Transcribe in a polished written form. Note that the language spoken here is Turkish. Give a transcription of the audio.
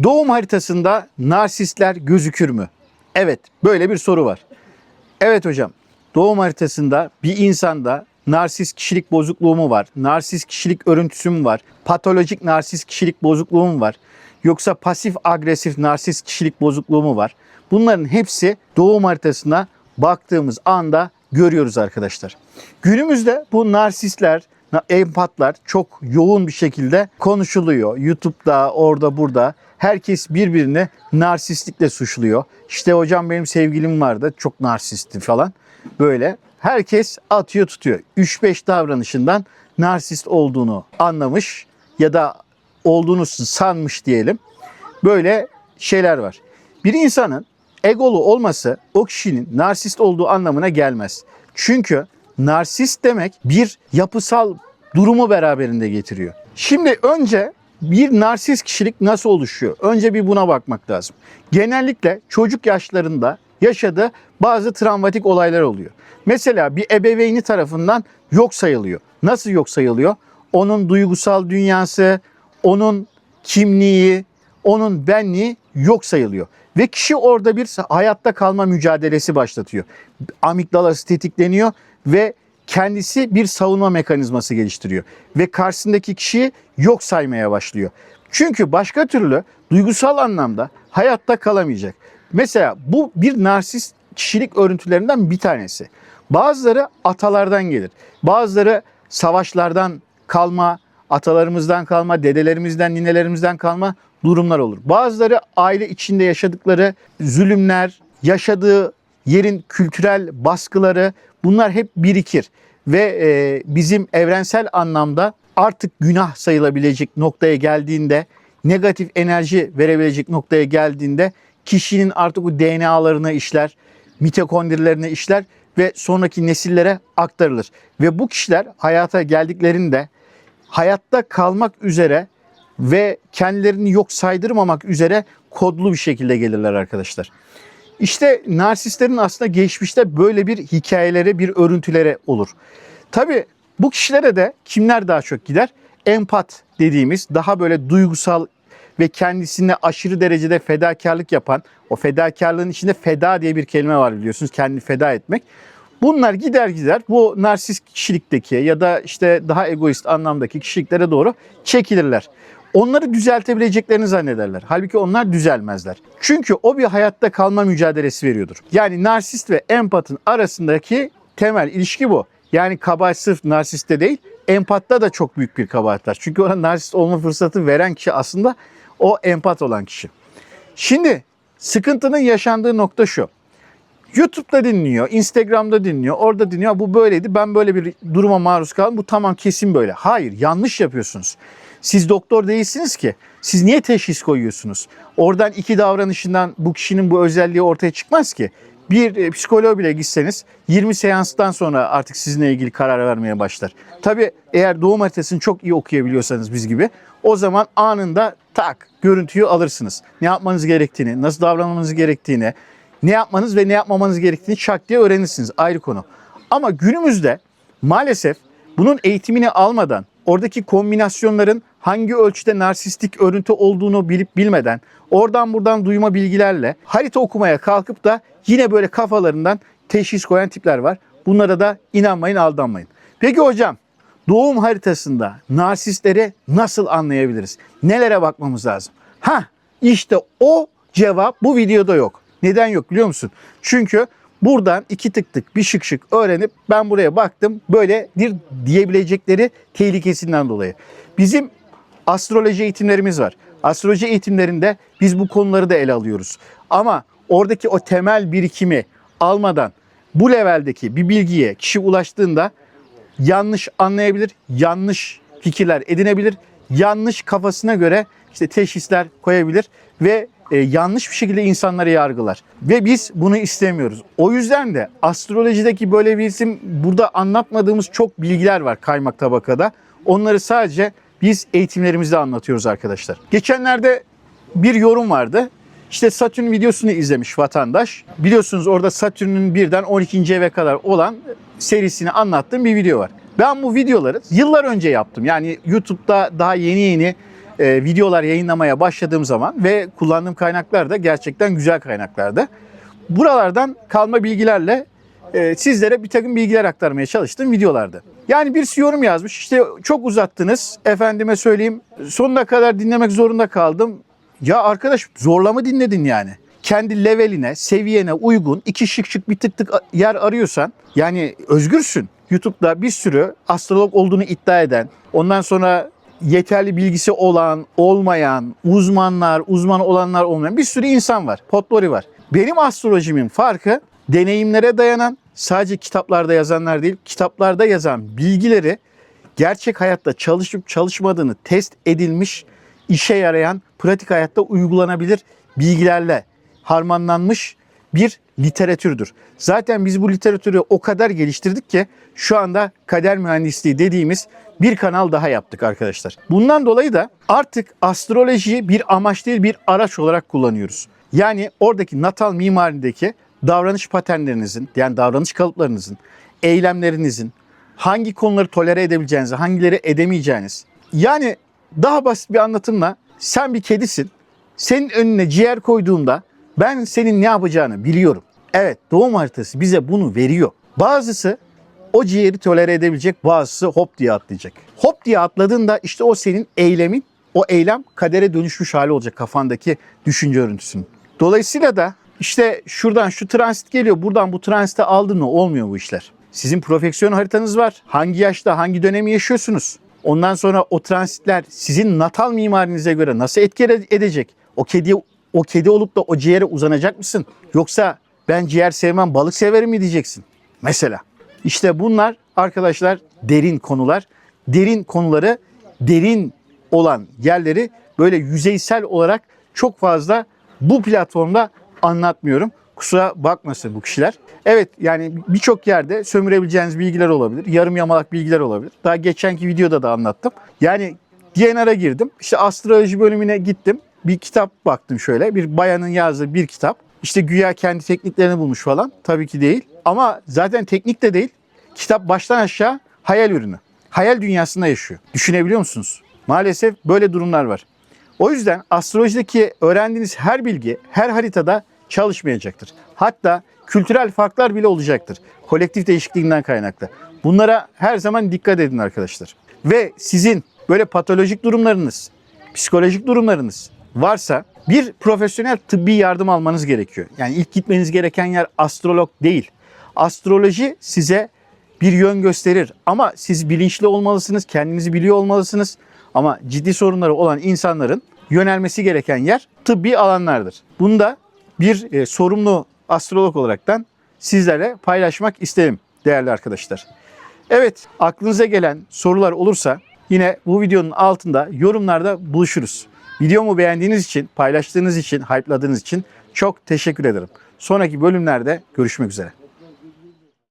Doğum haritasında narsistler gözükür mü? Evet, böyle bir soru var. Evet hocam, doğum haritasında bir insanda narsist kişilik bozukluğu mu var? Narsist kişilik örüntüsü mü var? Patolojik narsist kişilik bozukluğu mu var? Yoksa pasif agresif narsist kişilik bozukluğu mu var? Bunların hepsi doğum haritasına baktığımız anda görüyoruz arkadaşlar. Günümüzde bu narsistler, empatlar çok yoğun bir şekilde konuşuluyor. YouTube'da, orada, burada. Herkes birbirini narsistlikle suçluyor. İşte hocam benim sevgilim vardı, çok narsistti falan. Böyle herkes atıyor tutuyor. 3-5 davranışından narsist olduğunu anlamış ya da olduğunu sanmış diyelim. Böyle şeyler var. Bir insanın egolu olması o kişinin narsist olduğu anlamına gelmez. Çünkü narsist demek bir yapısal durumu beraberinde getiriyor. Şimdi önce bir narsist kişilik nasıl oluşuyor? Önce bir buna bakmak lazım. Genellikle çocuk yaşlarında yaşadığı bazı travmatik olaylar oluyor. Mesela bir ebeveyni tarafından yok sayılıyor. Nasıl yok sayılıyor? Onun duygusal dünyası, onun kimliği, onun benliği yok sayılıyor. Ve kişi orada bir hayatta kalma mücadelesi başlatıyor. Amigdalası tetikleniyor ve kendisi bir savunma mekanizması geliştiriyor. Ve karşısındaki kişiyi yok saymaya başlıyor. Çünkü başka türlü duygusal anlamda hayatta kalamayacak. Mesela bu bir narsist kişilik örüntülerinden bir tanesi. Bazıları atalardan gelir. Bazıları savaşlardan kalma, atalarımızdan kalma, dedelerimizden, ninelerimizden kalma durumlar olur. Bazıları aile içinde yaşadıkları zulümler, yaşadığı yerin kültürel baskıları, bunlar hep birikir. Ve bizim evrensel anlamda artık günah sayılabilecek noktaya geldiğinde, negatif enerji verebilecek noktaya geldiğinde kişinin artık o DNA'larını işler, mitokondrilerini işler ve sonraki nesillere aktarılır. Ve bu kişiler hayata geldiklerinde hayatta kalmak üzere ve kendilerini yok saydırmamak üzere kodlu bir şekilde gelirler arkadaşlar. İşte narsistlerin aslında geçmişte böyle bir hikayeleri, bir örüntüleri olur. Tabii bu kişilere de kimler daha çok gider? Empat dediğimiz daha böyle duygusal ve kendisine aşırı derecede fedakarlık yapan, o fedakarlığın içinde feda diye bir kelime var biliyorsunuz, kendini feda etmek. Bunlar gider bu narsist kişilikteki ya da işte daha egoist anlamdaki kişiliklere doğru çekilirler. Onları düzeltebileceklerini zannederler. Halbuki onlar düzelmezler. Çünkü o bir hayatta kalma mücadelesi veriyordur. Yani narsist ve empatın arasındaki temel ilişki bu. Yani kabahat sırf narsiste değil, empatta da çok büyük bir kabahat var. Çünkü ona narsist olma fırsatı veren kişi aslında o empat olan kişi. Şimdi sıkıntının yaşandığı nokta şu. YouTube'da dinliyor, Instagram'da dinliyor, orada dinliyor. Bu böyleydi, ben böyle bir duruma maruz kaldım. Bu tamam, kesin böyle. Hayır, yanlış yapıyorsunuz. Siz doktor değilsiniz ki. Siz niye teşhis koyuyorsunuz? Oradan iki davranışından bu kişinin bu özelliği ortaya çıkmaz ki. Bir psikoloğa bile gitseniz 20 seanstan sonra artık sizinle ilgili karar vermeye başlar. Tabii eğer doğum haritasını çok iyi okuyabiliyorsanız biz gibi, o zaman anında tak görüntüyü alırsınız. Ne yapmanız gerektiğini, nasıl davranmanız gerektiğini, ne yapmanız ve ne yapmamanız gerektiğini şak diye öğrenirsiniz, ayrı konu. Ama günümüzde maalesef bunun eğitimini almadan, oradaki kombinasyonların hangi ölçüde narsistik örüntü olduğunu bilip bilmeden, oradan buradan duyma bilgilerle harita okumaya kalkıp da yine böyle kafalarından teşhis koyan tipler var. Bunlara da inanmayın, aldanmayın. Peki hocam, doğum haritasında narsistleri nasıl anlayabiliriz? Nelere bakmamız lazım? İşte o cevap bu videoda yok. Neden yok biliyor musun? Çünkü buradan iki tık tık bir şık şık öğrenip ben buraya baktım böyledir diyebilecekleri tehlikesinden dolayı. Bizim astroloji eğitimlerimiz var. Astroloji eğitimlerinde biz bu konuları da ele alıyoruz. Ama oradaki o temel birikimi almadan bu leveldeki bir bilgiye kişi ulaştığında yanlış anlayabilir, yanlış fikirler edinebilir, yanlış kafasına göre işte teşhisler koyabilir ve yanlış bir şekilde insanları yargılar. Ve biz bunu istemiyoruz. O yüzden de astrolojideki böyle bizim burada anlatmadığımız çok bilgiler var kaymak tabakada. Onları sadece biz eğitimlerimizde anlatıyoruz arkadaşlar. Geçenlerde bir yorum vardı. İşte Satürn videosunu izlemiş vatandaş. Biliyorsunuz orada Satürn'ün 1'den 12. eve kadar olan serisini anlattığım bir video var. Ben bu videoları yıllar önce yaptım. Yani YouTube'da daha yeni videolar yayınlamaya başladığım zaman ve kullandığım kaynaklar da gerçekten güzel kaynaklardı. Buralardan kalma bilgilerle sizlere bir takım bilgiler aktarmaya çalıştım videolarda. Yani birisi yorum yazmış, işte çok uzattınız, efendime söyleyeyim sonuna kadar dinlemek zorunda kaldım. Ya arkadaş, zorlama dinledin yani. Kendi leveline, seviyene uygun iki şık şık bir tık tık yer arıyorsan yani özgürsün. YouTube'da bir sürü astrolog olduğunu iddia eden, ondan sonra yeterli bilgisi olan, olmayan, uzmanlar, uzman olanlar olmayan bir sürü insan var. Potpourri var. Benim astrolojimin farkı deneyimlere dayanan, sadece kitaplarda yazanlar değil, kitaplarda yazan bilgileri gerçek hayatta çalışıp çalışmadığını test edilmiş, işe yarayan, pratik hayatta uygulanabilir bilgilerle harmanlanmış bir literatürdür. Zaten biz bu literatürü o kadar geliştirdik ki şu anda kader mühendisliği dediğimiz bir kanal daha yaptık arkadaşlar. Bundan dolayı da artık astrolojiyi bir amaç değil bir araç olarak kullanıyoruz. Yani oradaki natal mimarindeki davranış paternlerinizin, yani davranış kalıplarınızın, eylemlerinizin, hangi konuları tolere edebileceğinizi, hangileri edemeyeceğiniz. Yani daha basit bir anlatımla sen bir kedisin. Senin önüne ciğer koyduğumda ben senin ne yapacağını biliyorum. Evet, doğum haritası bize bunu veriyor. Bazısı o ciğeri tolere edebilecek, bazısı hop diye atlayacak. Hop diye atladığında işte o senin eylemin, o eylem kadere dönüşmüş hali olacak kafandaki düşünce örüntüsünün. Dolayısıyla da işte şuradan şu transit geliyor, buradan bu transite aldın mı olmuyor bu işler. Sizin profeksiyon haritanız var. Hangi yaşta, hangi dönemi yaşıyorsunuz? Ondan sonra o transitler sizin natal mimarinize göre nasıl etki edecek? O kedi olup da o ciğere uzanacak mısın? Yoksa ben ciğer sevmem, balık severim mi diyeceksin? Mesela. İşte bunlar arkadaşlar derin konular. Derin konuları, derin olan yerleri böyle yüzeysel olarak çok fazla bu platformda anlatmıyorum. Kusura bakmasın bu kişiler. Evet, yani birçok yerde sömürebileceğiniz bilgiler olabilir. Yarım yamalak bilgiler olabilir. Daha geçenki videoda da anlattım. Yani DNR'a girdim. İşte astroloji bölümüne gittim. Bir kitap baktım şöyle. Bir bayanın yazdığı bir kitap. İşte güya kendi tekniklerini bulmuş falan. Tabii ki değil. Ama zaten teknik de değil. Kitap baştan aşağı hayal ürünü. Hayal dünyasında yaşıyor. Düşünebiliyor musunuz? Maalesef böyle durumlar var. O yüzden astrolojideki öğrendiğiniz her bilgi her haritada çalışmayacaktır. Hatta kültürel farklar bile olacaktır. Kolektif değişikliğinden kaynaklı. Bunlara her zaman dikkat edin arkadaşlar. Ve sizin böyle patolojik durumlarınız, psikolojik durumlarınız varsa bir profesyonel tıbbi yardım almanız gerekiyor. Yani ilk gitmeniz gereken yer astrolog değil. Astroloji size bir yön gösterir ama siz bilinçli olmalısınız, kendinizi biliyor olmalısınız. Ama ciddi sorunları olan insanların yönelmesi gereken yer tıbbi alanlardır. Bunu da bir sorumlu astrolog olaraktan sizlerle paylaşmak isterim değerli arkadaşlar. Evet, aklınıza gelen sorular olursa yine bu videonun altında yorumlarda buluşuruz. Videomu beğendiğiniz için, paylaştığınız için, hype'ladığınız için çok teşekkür ederim. Sonraki bölümlerde görüşmek üzere.